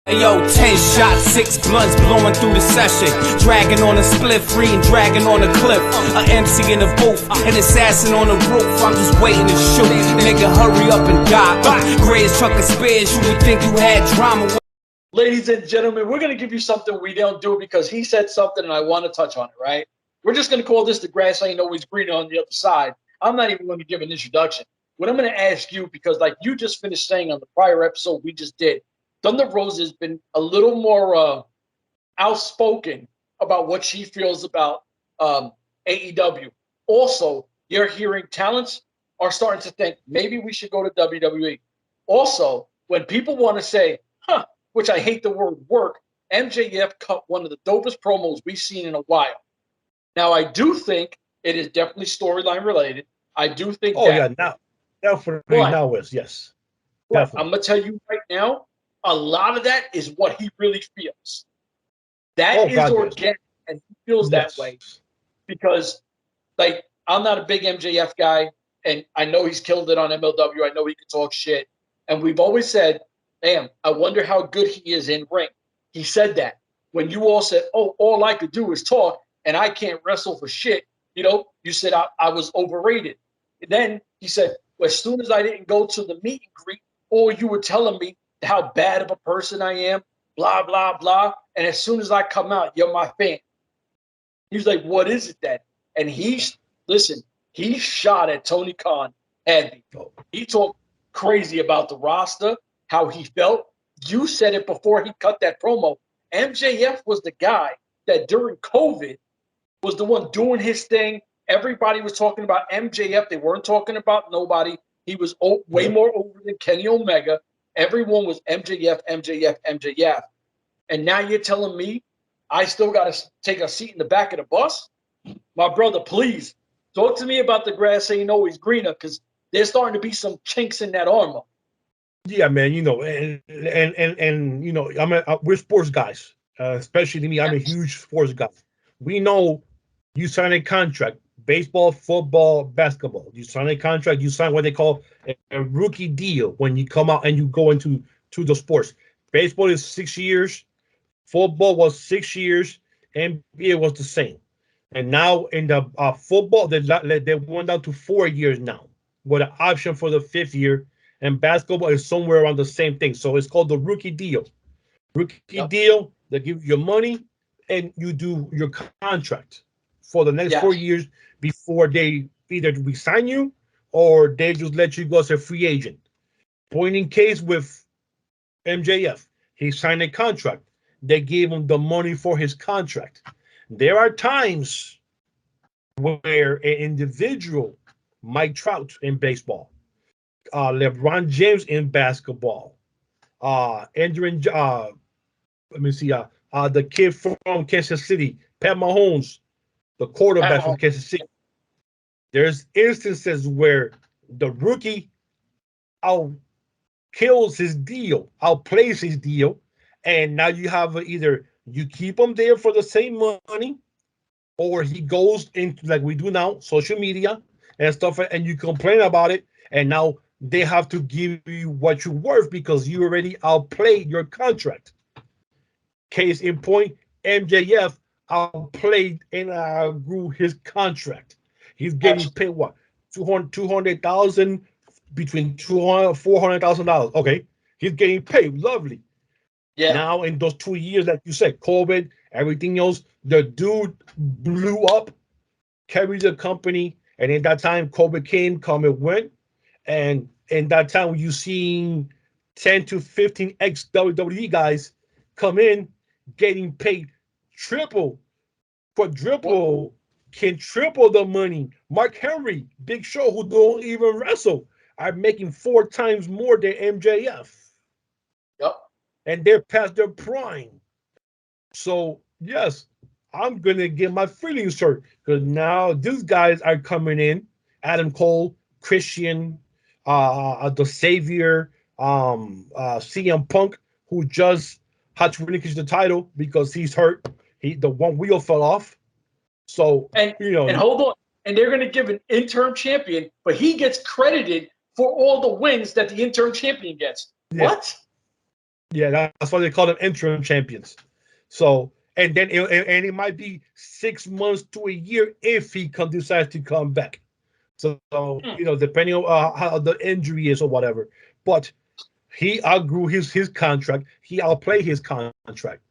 Yo, 10 shots, 6 blunts blowing through the session. Dragging on a split, free and dragging on a cliff. A MC in the booth, an assassin on the roof. I'm just waiting to shoot. Nigga, hurry up and die. Greatest truck of spares, you would think you had drama. Ladies and gentlemen, we're going to give you something we don't do because he said something and I want to touch on it, right? We're just going to call this the grass ain't always greener on the other side. I'm not even going to give an introduction. What I'm going to ask you, because like you just finished saying on the prior episode we just did, Thunder Rosa has been a little more outspoken about what she feels about AEW. Also, you're hearing talents are starting to think maybe we should go to WWE. Also, when people want to say, which I hate the word work, MJF cut one of the dopest promos we've seen in a while. Now, I do think it is definitely storyline related. I do think now is, yes. Definitely. I'm going to tell you right now, a lot of that is what he really feels. That is organic, and he feels that way. Because, like, I'm not a big MJF guy, and I know he's killed it on MLW. I know he can talk shit. And we've always said, damn, I wonder how good he is in ring. He said that. When you all said, oh, all I could do is talk, and I can't wrestle for shit, you know, you said I was overrated. And then he said, well, as soon as I didn't go to the meet and greet, or you were telling me how bad of a person I am, blah, blah, blah. And as soon as I come out, you're my fan. He's like, what is it then? And he shot at Tony Khan heavy. He talked crazy about the roster, how he felt. You said it before he cut that promo. MJF was the guy that during COVID was the one doing his thing. Everybody was talking about MJF. They weren't talking about nobody. He was way more over than Kenny Omega. Everyone was MJF, MJF, MJF. And now you're telling me I still got to take a seat in the back of the bus? My brother, please, talk to me about the grass ain't always greener, because there's starting to be some chinks in that armor. Yeah, man, you know, and you know, we're sports guys, especially me. I'm a huge sports guy. We know you sign a contract, baseball, football, basketball. You sign a contract, you sign what they call a rookie deal when you come out and you go into the sports. Baseball is 6 years, football was 6 years, NBA was the same. And now in the football, they went down to 4 years now with an option for the 5th year. And basketball is somewhere around the same thing. So it's called the rookie deal. Deal, they give you your money and you do your contract for the next 4 years before they either resign you or they just let you go as a free agent. Point in case with MJF, he signed a contract. They gave him the money for his contract. There are times where an individual, Mike Trout in baseball, LeBron James in basketball, the kid from Kansas City, Pat Mahomes, the quarterback from Kansas City. There's instances where the rookie kills his deal, outplays his deal, and now you have either you keep him there for the same money, or he goes into, like we do now, social media and stuff, and you complain about it, and now they have to give you what you're worth because you already outplayed your contract. Case in point, MJF outplayed and outgrew his contract. He's getting paid what? $200,000 between $400,000. Okay, he's getting paid. Lovely. Yeah. Now in those 2 years, like you said, COVID, everything else, the dude blew up, carried the company, and in that time, COVID came, come and went. And in that time, you seen 10 to 15 ex-WWE guys come in, getting paid triple, quadruple, can triple the money. Mark Henry, Big Show, who don't even wrestle, are making 4 times more than MJF. Yep. And they're past their prime. So, yes, I'm going to get my feelings hurt because now these guys are coming in. Adam Cole, Christian, the Savior, CM Punk, who just had to relinquish the title because he's hurt. The one wheel fell off. So, and hold on. And they're going to give an interim champion, but he gets credited for all the wins that the interim champion gets. Yeah. What? Yeah, that's why they call them interim champions. So, and then it might be 6 months to a year if he decides to come back. So, depending on how the injury is or whatever. But he outgrew his contract. He outplayed his contract.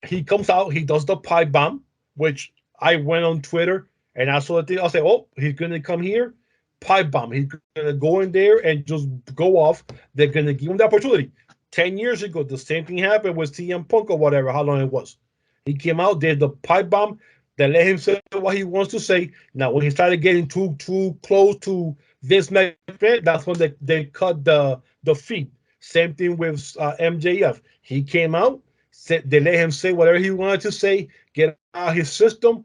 He comes out, he does the pipe bomb, which I went on Twitter and I saw the thing. I said, oh, he's gonna come here, pipe bomb. He's gonna go in there and just go off. They're gonna give him the opportunity. 10 years ago, the same thing happened with CM Punk or whatever, how long it was. He came out, did the pipe bomb, they let him say what he wants to say. Now, when he started getting too close to Vince McMahon, that's when they cut the feed. Same thing with MJF. He came out, they let him say whatever he wanted to say, get out of his system.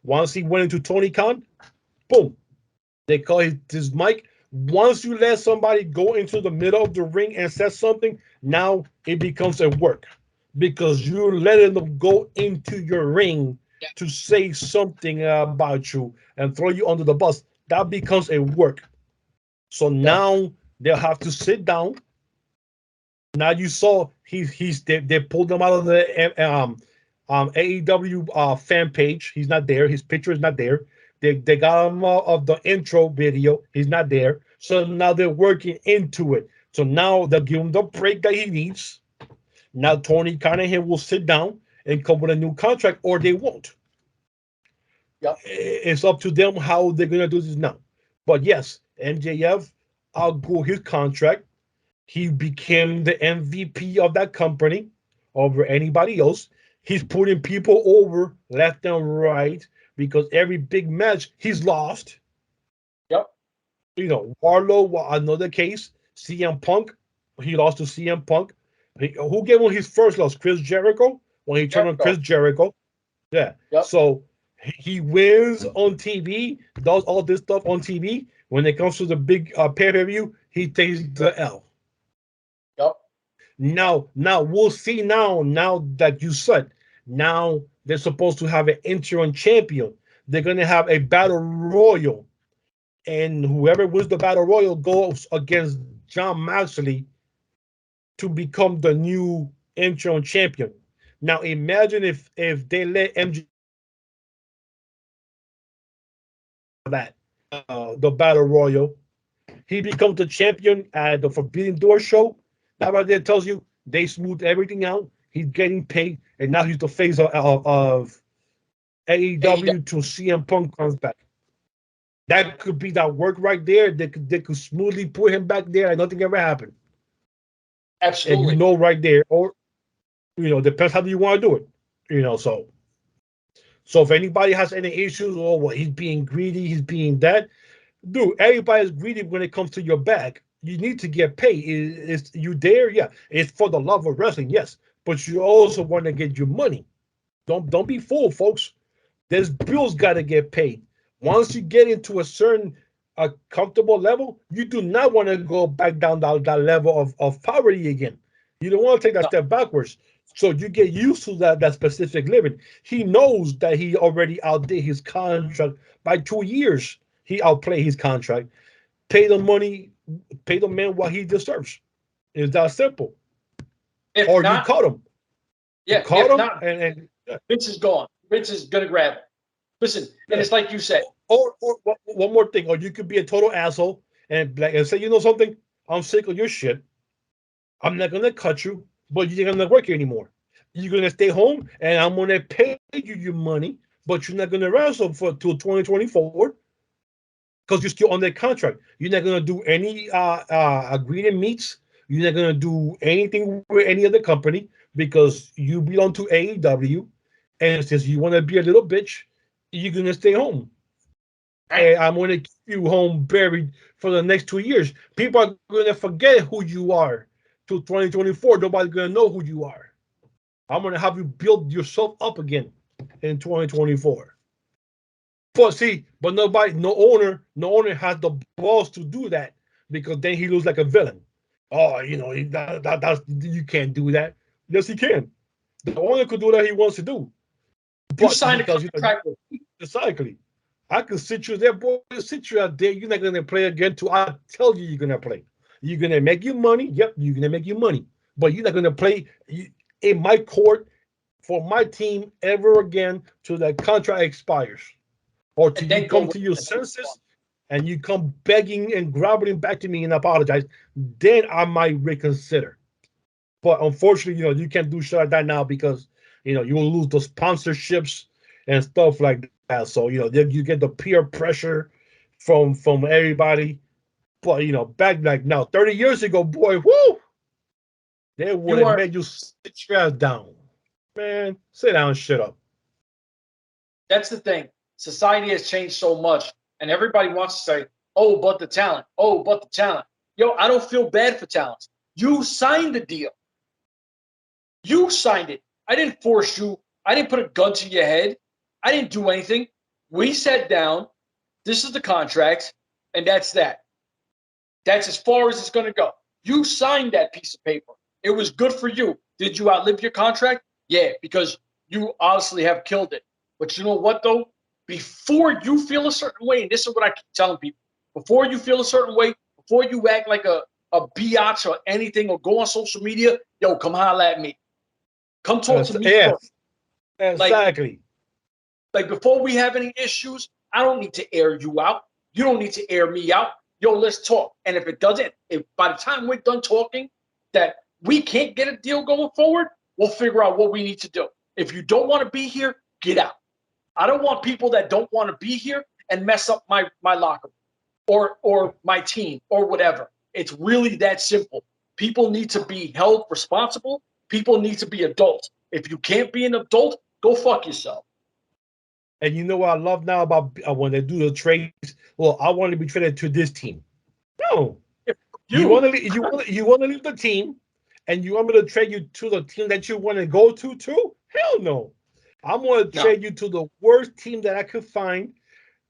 Once he went into Tony Khan, boom, they call his mic. Once you let somebody go into the middle of the ring and say something, now it becomes a work because you're letting them go into your ring to say something about you and throw you under the bus. That becomes a work. So now they'll have to sit down. Now you saw they pulled him out of the AEW fan page. He's not there. His picture is not there. They got him out of the intro video. He's not there. So now they're working into it. So now they'll give him the break that he needs. Now Tony Khan will sit down and come with a new contract, or they won't. Yep. It's up to them how they're gonna do this now. But yes, MJF outgrew his contract. He became the MVP of that company over anybody else. He's putting people over left and right because every big match he's lost. Yep. Warlow, another case. CM Punk, he lost to CM Punk. Who gave him his first loss? Chris Jericho, when he turned on Chris Jericho. Yeah. Yep. So he wins on TV, does all this stuff on TV. When it comes to the big pay-per-view, he takes the L. Yep. Now we'll see now that you said, now they're supposed to have an interim champion. They're going to have a battle royal. And whoever wins the battle royal goes against John Moxley to become the new interim champion. Now imagine if they let MJ that the battle royal, he becomes the champion at the Forbidden Door show. That right there tells you they smoothed everything out. He's getting paid, and now he's the face of AEW to CM Punk comes back. That could be that work right there. They could smoothly put him back there, and nothing ever happened. Absolutely. And right there, or depends how you want to do it. So if anybody has any issues, he's being greedy, he's being that. Dude, everybody's greedy when it comes to your bag. You need to get paid. Is you there? Yeah. It's for the love of wrestling, yes. But you also want to get your money. Don't be fooled, folks. There's bills got to get paid. Once you get into a certain comfortable level, you do not want to go back down that level of poverty again. You don't want to take that step backwards. So you get used to that specific living. He knows that he already outdid his contract by 2 years. He outplayed his contract. Pay the money, pay the man what he deserves. It's that simple. If or not, you caught him. Yeah, you caught him, not, and Vince is gone. Vince is gonna grab him. Listen, and it's like you said. Or one more thing, or you could be a total asshole and say, you know something, I'm sick of your shit. I'm not gonna cut you, but you're not gonna work here anymore. You're gonna stay home, and I'm gonna pay you your money, but you're not gonna wrestle till 2024 because you're still on that contract. You're not gonna do any agreement meets. You're not gonna do anything with any other company because you belong to AEW, and since you want to be a little bitch, you're gonna stay home. And I'm gonna keep you home buried for the next 2 years. People are gonna forget who you are till 2024. Nobody's gonna know who you are. I'm gonna have you build yourself up again in 2024. But no owner has the balls to do that because then he looks like a villain. Oh, that's you can't do that. Yes, he can. The owner could do what he wants to do. You signed a contract with me. Exactly. I can sit you there, boy. Sit you out there. You're not gonna play again till I tell you you're gonna play. You're gonna make your money. Yep, you're gonna make your money. but you're not going to play in my court for my team ever again till that contract expires, or till you come to your senses and you come begging and groveling back to me and apologize. Then I might reconsider. But unfortunately, you can't do shit like that now because you will lose the sponsorships and stuff like that. So you get the peer pressure from everybody. But back like now, 30 years ago, boy, whoo, they would have made you sit your ass down. Man, sit down and shut up. That's the thing. Society has changed so much, and everybody wants to say, oh, but the talent. Oh, but the talent. Yo, I don't feel bad for talent. You signed the deal. You signed it. I didn't force you. I didn't put a gun to your head. I didn't do anything. We sat down. This is the contract, and that's that. That's as far as it's going to go. You signed that piece of paper. It was good for you. Did you outlive your contract? Yeah, because you obviously have killed it. But you know what, though? Before you feel a certain way, and this is what I keep telling people, before you feel a certain way, before you act like a biatch or anything or go on social media, yo, come holler at me. Come talk to me first. Exactly. Like before we have any issues, I don't need to air you out. You don't need to air me out. Yo, let's talk. And if it doesn't, if by the time we're done talking that we can't get a deal going forward, we'll figure out what we need to do. If you don't want to be here, get out. I don't want people that don't want to be here and mess up my locker or my team or whatever. It's really that simple. People need to be held responsible. People need to be adults. If you can't be an adult, go fuck yourself. And you know what I love now about when they do the trades? Well, I want to be traded to this team. No, you want to leave the team, and you want me to trade you to the team that you want to go to too? Hell no. I'm going to trade you to the worst team that I could find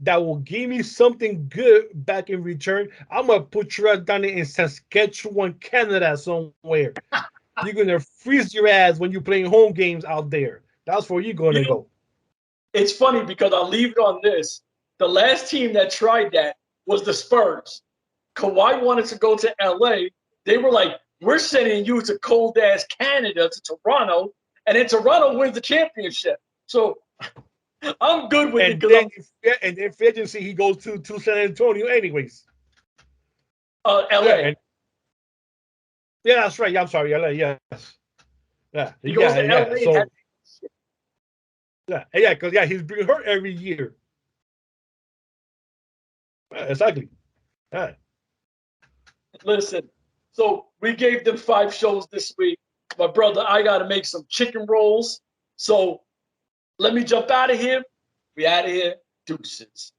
that will give me something good back in return. I'm going to put you right down in Saskatchewan, Canada somewhere. You're going to freeze your ass when you're playing home games out there. That's where you're going to go. It's funny because I'll leave it on this. The last team that tried that was the Spurs. Kawhi wanted to go to LA. They were like, we're sending you to cold-ass Canada, to Toronto, and then Toronto wins the championship. So I'm good with it. And in free agency, he goes to San Antonio anyways. LA. Yeah, that's right. Yeah, I'm sorry, LA, yes. Yeah, he goes to LA. So, because he's being hurt every year. Exactly. Yeah. Listen, so we gave them 5 shows this week. My brother, I got to make some chicken rolls. So let me jump out of here. We out of here. Deuces.